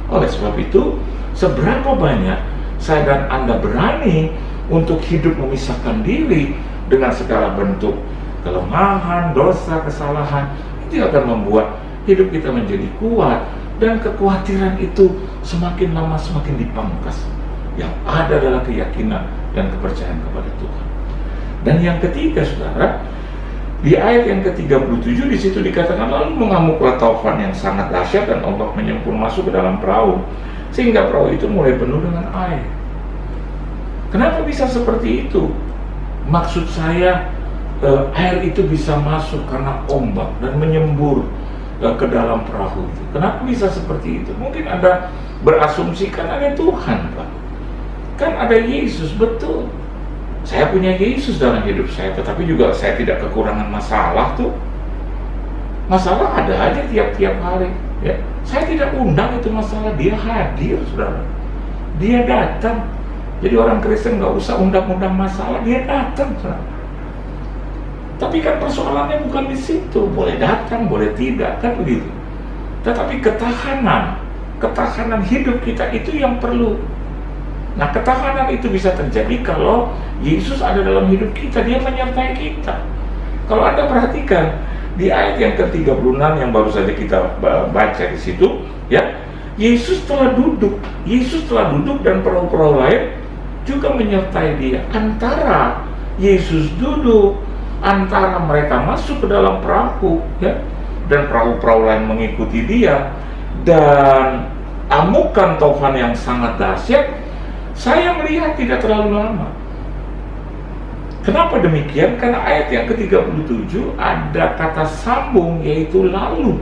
Oleh sebab itu, seberapa banyak saya dan Anda berani untuk hidup memisahkan diri dengan segala bentuk kelemahan, dosa, kesalahan, itu akan membuat hidup kita menjadi kuat, dan kekhawatiran itu semakin lama semakin dipangkas. Yang ada adalah keyakinan dan kepercayaan kepada Tuhan. Dan yang ketiga, saudara, di ayat yang ke-37 di situ dikatakan, lalu mengamuklah taufan yang sangat dahsyat dan ombak menyempur masuk ke dalam perahu, sehingga perahu itu mulai penuh dengan air. Kenapa bisa seperti itu? Maksud saya, air itu bisa masuk karena ombak dan menyembur ke dalam perahu itu. Kenapa bisa seperti itu? Mungkin Anda berasumsi kan ada Tuhan, Pak. Kan ada Yesus, betul. Saya punya Yesus dalam hidup saya, tetapi juga saya tidak kekurangan masalah tuh. Masalah ada aja tiap-tiap hari, ya. Saya tidak undang itu masalah, dia hadir, saudara. Dia datang. Jadi orang Kristen nggak usah undang-undang masalah, dia datang, saudara. Tapi kan persoalannya bukan di situ, boleh datang, boleh tidak, kan begitu. Tetapi ketahanan hidup kita itu yang perlu. Nah, ketahanan itu bisa terjadi kalau Yesus ada dalam hidup kita, dia menyertai kita. Kalau Anda perhatikan di ayat yang ke-36 yang baru saja kita baca di situ, ya, Yesus telah duduk dan perahu-perahu lain juga menyertai dia. Antara Yesus duduk, antara mereka masuk ke dalam perahu, ya, dan perahu-perahu lain mengikuti dia, dan amukan taufan yang sangat dahsyat, saya melihat tidak terlalu lama. Kenapa demikian? Karena ayat yang ke-37 ada kata sambung, yaitu lalu.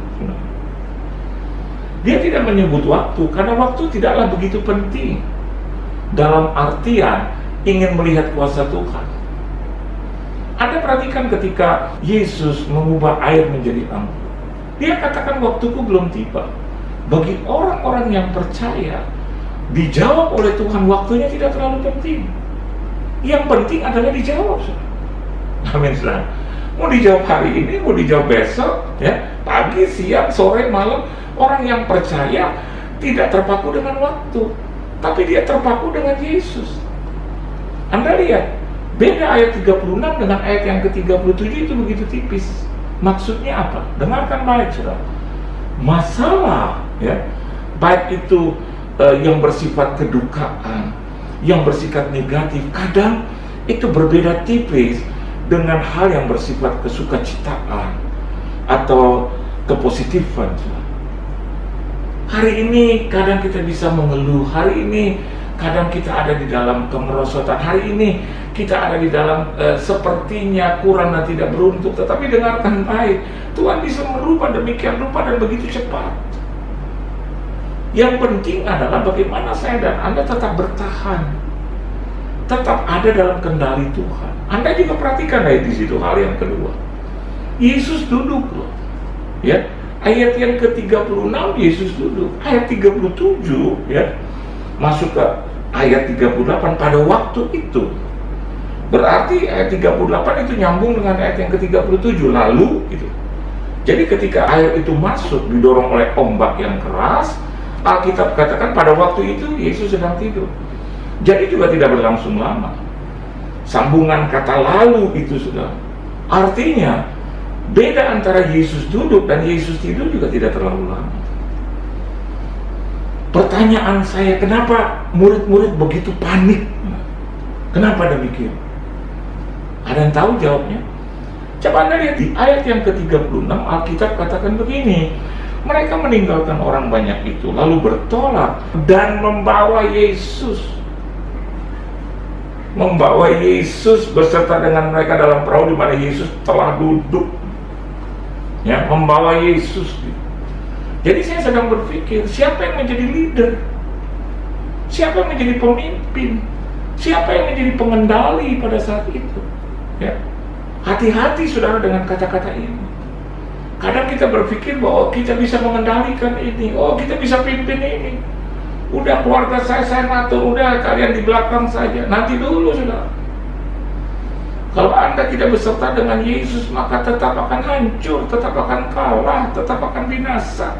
Dia tidak menyebut waktu, karena waktu tidaklah begitu penting dalam artian ingin melihat kuasa Tuhan. Anda perhatikan ketika Yesus mengubah air menjadi anggur, dia katakan waktuku belum tiba. Bagi orang-orang yang percaya, dijawab oleh Tuhan, waktunya tidak terlalu penting. Yang penting adalah dijawab. Amin. Mau dijawab hari ini, mau dijawab besok, ya, pagi, siang, sore, malam. Orang yang percaya tidak terpaku dengan waktu, tapi dia terpaku dengan Yesus. Anda lihat, beda ayat 36 dengan ayat yang ke-37 itu begitu tipis. Maksudnya apa? Dengarkan baik, saudara. Masalah, ya, baik itu yang bersifat kedukaan, yang bersifat negatif, kadang itu berbeda tipis dengan hal yang bersifat kesukacitaan atau kepositifan. Hari ini kadang kita bisa mengeluh, hari ini kadang kita ada di dalam kemerosotan, hari ini kita ada di dalam sepertinya kurang dan tidak beruntung. Tetapi dengarkan baik, Tuhan bisa merubah demikian rupa dan begitu cepat. Yang penting adalah bagaimana saya dan Anda tetap bertahan, tetap ada dalam kendali Tuhan. Anda juga perhatikan di situ hal yang kedua. Yesus duduk loh, ya. Ayat yang ke-36 Yesus duduk. Ayat 37, ya, masuk ke ayat 38 pada waktu itu. Berarti ayat 38 itu nyambung dengan ayat yang ke-37 lalu gitu. Jadi ketika air itu masuk didorong oleh ombak yang keras, Alkitab katakan pada waktu itu Yesus sedang tidur. Jadi juga tidak berlangsung lama. Sambungan kata lalu itu sudah artinya beda antara Yesus duduk dan Yesus tidur juga tidak terlalu lama. Pertanyaan saya, kenapa murid-murid begitu panik? Kenapa demikian? Ada yang tahu jawabnya? Coba Anda lihat di ayat yang ke-36, Alkitab katakan begini, mereka meninggalkan orang banyak itu, lalu bertolak dan membawa Yesus. Membawa Yesus beserta dengan mereka dalam perahu di mana Yesus telah duduk. Ya, membawa Yesus. Jadi saya sedang berpikir, siapa yang menjadi leader? Siapa yang menjadi pemimpin? Siapa yang menjadi pengendali pada saat itu? Ya. Hati-hati saudara dengan kata-kata ini. Kadang kita berpikir bahwa kita bisa mengendalikan ini, oh kita bisa pimpin ini. Udah keluarga saya ngatur, udah kalian di belakang saja. Nanti dulu saudara. Kalau Anda tidak beserta dengan Yesus, maka tetap akan hancur, tetap akan kalah, tetap akan binasa.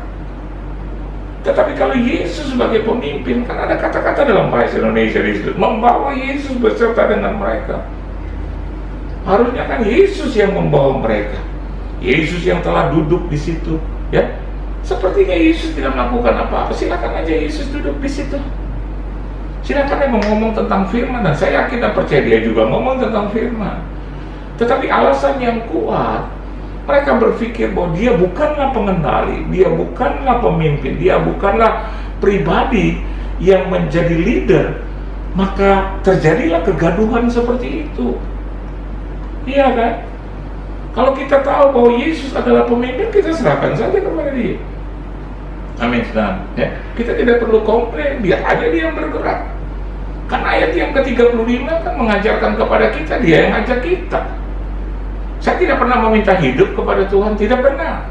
Tetapi kalau Yesus sebagai pemimpin, kan ada kata-kata dalam bahasa Indonesia di situ, membawa Yesus beserta dengan mereka. Harusnya kan Yesus yang membawa mereka. Yesus yang telah duduk di situ, ya. Sepertinya Yesus tidak melakukan apa-apa. Silakan aja Yesus duduk di situ. Silakan dia ngomong tentang firman, dan saya yakin dan percaya dia juga ngomong tentang firman. Tetapi alasan yang kuat, mereka berpikir bahwa dia bukanlah pengendali, dia bukanlah pemimpin, dia bukanlah pribadi yang menjadi leader. Maka terjadilah kegaduhan seperti itu. Iya kan? Kalau kita tahu bahwa Yesus adalah pemimpin, kita serahkan saja kepada dia. Amin. Ya, kita tidak perlu komplain, biar aja dia yang bergerak. Kan ayat yang ke-35 kan mengajarkan kepada kita, dia yang ngajak kita. Saya tidak pernah meminta hidup kepada Tuhan, tidak pernah.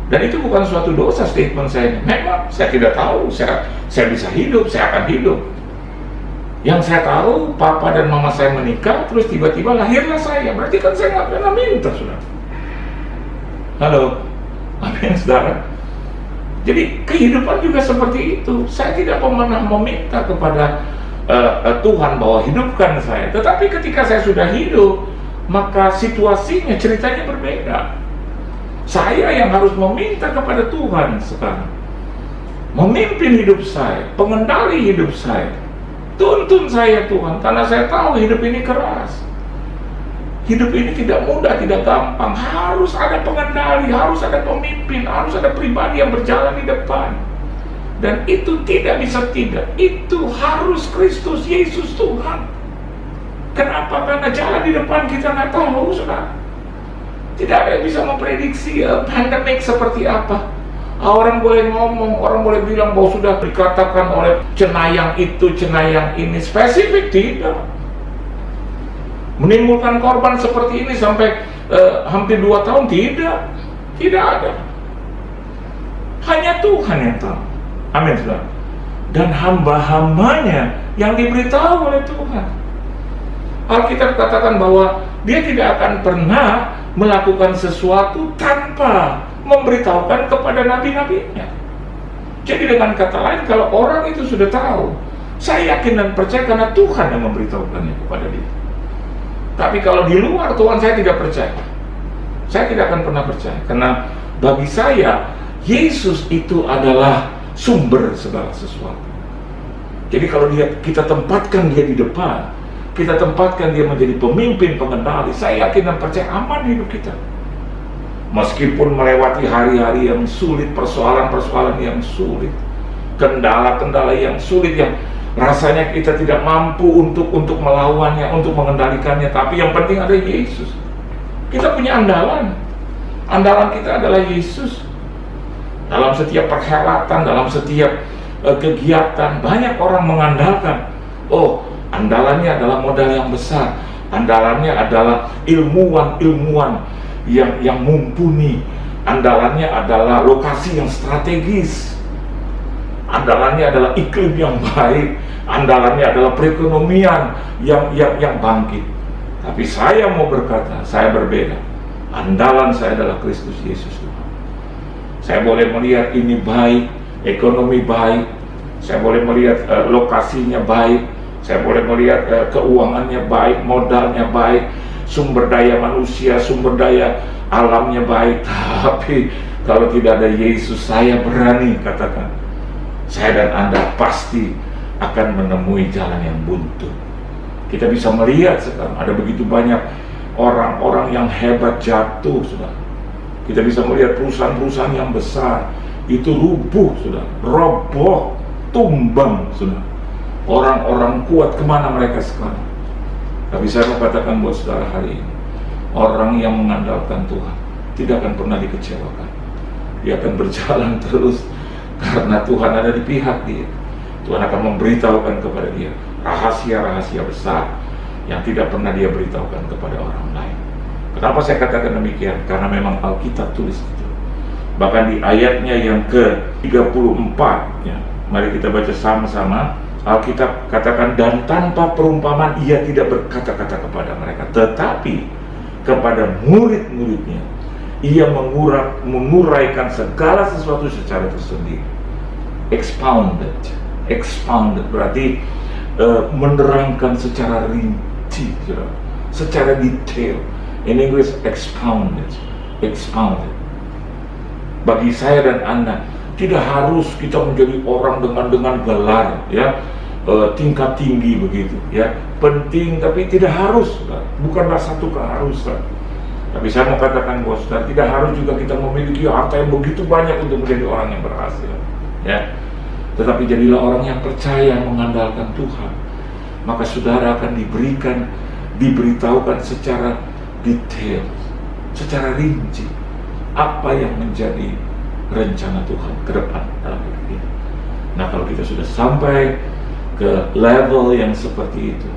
Dan itu bukan suatu dosa statement saya. Memang saya tidak tahu, saya bisa hidup, saya akan hidup. Yang saya tahu, papa dan mama saya menikah, terus tiba-tiba lahirlah saya. Berarti kan saya nggak pernah minta, saudara. Halo, amin, saudara. Jadi kehidupan juga seperti itu. Saya tidak pernah meminta kepada Tuhan bahwa hidupkan saya. Tetapi ketika saya sudah hidup, maka situasinya, ceritanya berbeda. Saya yang harus meminta kepada Tuhan sekarang, memimpin hidup saya, pengendali hidup saya. Tuntun saya Tuhan, karena saya tahu hidup ini keras. Hidup ini tidak mudah, tidak gampang. Harus ada pengendali, harus ada pemimpin, harus ada pribadi yang berjalan di depan. Dan itu tidak bisa tidak. Itu harus Kristus Yesus Tuhan. Kenapa? Karena jalan di depan kita nggak tahu, saudara. Tidak ada yang bisa memprediksi pandemik seperti apa. Orang boleh ngomong, orang boleh bilang bahwa sudah dikatakan oleh cenayang itu, cenayang ini. Spesifik tidak. Menimbulkan korban seperti ini sampai hampir 2 tahun, tidak ada. Hanya Tuhan yang tahu. Amin, saudara. Dan hamba-hambanya yang diberitahu oleh Tuhan. Alkitab katakan bahwa dia tidak akan pernah melakukan sesuatu tanpa memberitahukan kepada nabi-nabinya. Jadi dengan kata lain, kalau orang itu sudah tahu, saya yakin dan percaya karena Tuhan yang memberitahukannya kepada dia. Tapi kalau di luar Tuhan, saya tidak percaya. Saya tidak akan pernah percaya. Karena bagi saya, Yesus itu adalah sumber segala sesuatu. Jadi kalau kita tempatkan dia di depan, kita tempatkan dia menjadi pemimpin, pengendali, saya yakin dan percaya aman hidup kita. Meskipun melewati hari-hari yang sulit, persoalan-persoalan yang sulit, kendala-kendala yang sulit, yang rasanya kita tidak mampu untuk melawannya, untuk mengendalikannya, tapi yang penting ada Yesus. Kita punya andalan. Andalan kita adalah Yesus. Dalam setiap perhelatan, dalam setiap kegiatan, banyak orang mengandalkan, oh, andalannya adalah modal yang besar, andalannya adalah ilmuwan yang mumpuni, andalannya adalah lokasi yang strategis, andalannya adalah iklim yang baik, andalannya adalah perekonomian yang bangkit. Tapi saya mau berkata, saya berbeda. Andalan saya adalah Kristus Yesus Tuhan. Saya boleh melihat ini baik, ekonomi baik, saya boleh melihat lokasinya baik, saya boleh melihat keuangannya baik, modalnya baik, sumber daya manusia, sumber daya alamnya baik. Tapi kalau tidak ada Yesus, saya berani katakan, saya dan Anda pasti akan menemui jalan yang buntu. Kita bisa melihat sekarang ada begitu banyak orang-orang yang hebat jatuh, saudara. Kita bisa melihat perusahaan-perusahaan yang besar itu rubuh, saudara, roboh, tumbang, saudara. Orang-orang kuat kemana mereka sekarang? Tapi saya mau katakan buat saudara hari ini, orang yang mengandalkan Tuhan tidak akan pernah dikecewakan. Dia akan berjalan terus karena Tuhan ada di pihak dia. Tuhan akan memberitahukan kepada dia rahasia-rahasia besar yang tidak pernah dia beritahukan kepada orang lain. Kenapa saya katakan demikian? Karena memang Alkitab tulis itu. Bahkan di ayatnya yang ke-34, ya, mari kita baca sama-sama. Alkitab katakan, dan tanpa perumpamaan ia tidak berkata-kata kepada mereka, tetapi kepada murid-muridnya ia menguraikan segala sesuatu secara tersendiri. Expounded berarti menerangkan secara rinci, secara detail. In English, expounded. Bagi saya dan Anda, tidak harus kita menjadi orang dengan gelar, ya, tingkat tinggi begitu, ya, penting, tapi tidak harus, bukanlah satu keharusan. Tapi saya mau katakan bahwa saudara, tidak harus juga kita memiliki harta yang begitu banyak untuk menjadi orang yang berhasil, ya. Tetapi jadilah orang yang percaya, mengandalkan Tuhan, maka saudara akan diberitahukan secara detail, secara rinci apa yang menjadi rencana Tuhan ke depan dalam hidup ini. Nah, kalau kita sudah sampai ke level yang seperti itu,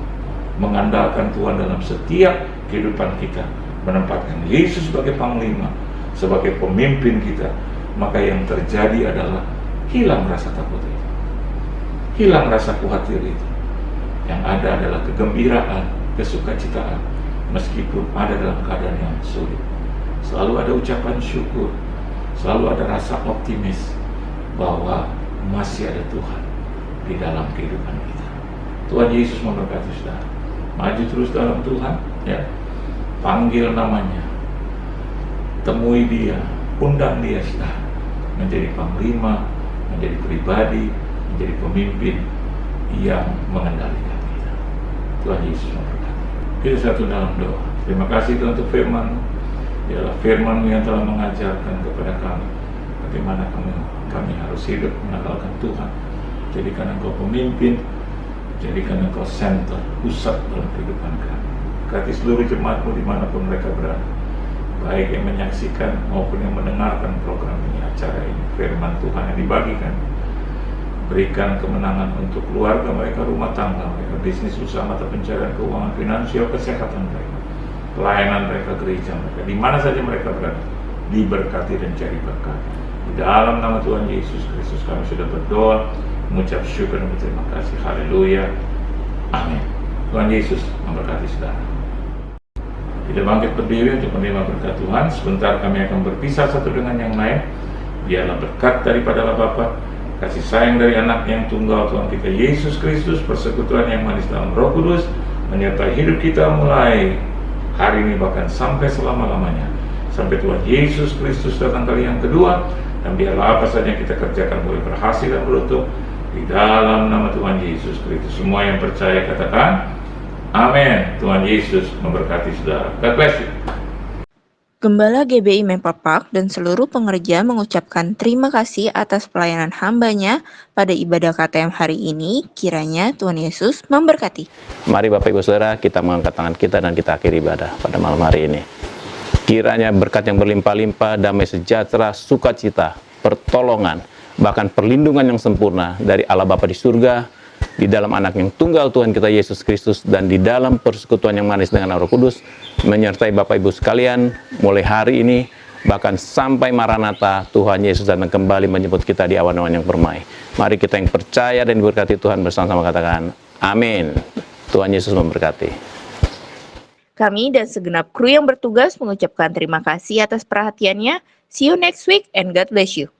mengandalkan Tuhan dalam setiap kehidupan kita, menempatkan Yesus sebagai panglima, sebagai pemimpin kita, maka yang terjadi adalah hilang rasa takut itu, hilang rasa khawatir itu. Yang ada adalah kegembiraan, kesukacitaan, meskipun ada dalam keadaan yang sulit. Selalu ada ucapan syukur, selalu ada rasa optimis bahwa masih ada Tuhan di dalam kehidupan kita. Tuhan Yesus memberkati saudara. Maju terus dalam Tuhan, ya. Panggil namanya, temui dia, undang dia saudara, menjadi panglima, menjadi pribadi, menjadi pemimpin yang mengendalikan kita. Tuhan Yesus memberkati. Kita satu dalam doa. Terima kasih Tuhan untuk firman-Mu. Ialah firman-Mu yang telah mengajarkan kepada kami bagaimana kami harus hidup mengandalkan Tuhan. Jadikan Engkau pemimpin, jadikan Engkau center, pusat dalam kehidupan kami. Berkati seluruh jemaat-Mu dimanapun mereka berada, baik yang menyaksikan maupun yang mendengarkan program ini, acara ini, firman Tuhan yang dibagikan. Berikan kemenangan untuk keluarga mereka, rumah tangga mereka, bisnis, usaha, mata pencarian keuangan, finansial, kesehatan mereka, pelayanan mereka, gereja mereka, di mana saja mereka berada, diberkati dan cari berkat. Di dalam nama Tuhan Yesus Kristus kami sudah berdoa, mengucap syukur dan berterima kasih. Haleluya. Amin. Tuhan Yesus memberkati saudara. Kita bangkit berdiri untuk menerima berkat Tuhan. Sebentar kami akan berpisah satu dengan yang lain. Biarlah berkat daripada Allah Bapa, kasih sayang dari anak yang tunggal Tuhan kita Yesus Kristus, persekutuan yang manis dalam Roh Kudus menyertai hidup kita mulai hari ini bahkan sampai selama-lamanya, sampai Tuhan Yesus Kristus datang kali yang kedua. Dan biarlah apa saja yang kita kerjakan boleh berhasil dan beruntung di dalam nama Tuhan Yesus Kristus. Semua yang percaya katakan amin. Tuhan Yesus memberkati saudara. God bless you. Gembala GBI Memperpark dan seluruh pengerja mengucapkan terima kasih atas pelayanan hambanya pada ibadah KTM hari ini. Kiranya Tuhan Yesus memberkati. Mari Bapak Ibu Saudara, kita mengangkat tangan kita dan kita akhiri ibadah pada malam hari ini. Kiranya berkat yang berlimpah-limpah, damai sejahtera, sukacita, pertolongan, bahkan perlindungan yang sempurna dari Allah Bapa di surga, di dalam anak yang tunggal Tuhan kita Yesus Kristus, dan di dalam persekutuan yang manis dengan Roh Kudus menyertai Bapak Ibu sekalian mulai hari ini bahkan sampai Maranatha Tuhan Yesus datang kembali menjemput kita di awan-awan yang permai. Mari kita yang percaya dan diberkati Tuhan bersama-sama katakan amin. Tuhan Yesus memberkati. Kami dan segenap kru yang bertugas mengucapkan terima kasih atas perhatiannya. See you next week and God bless you.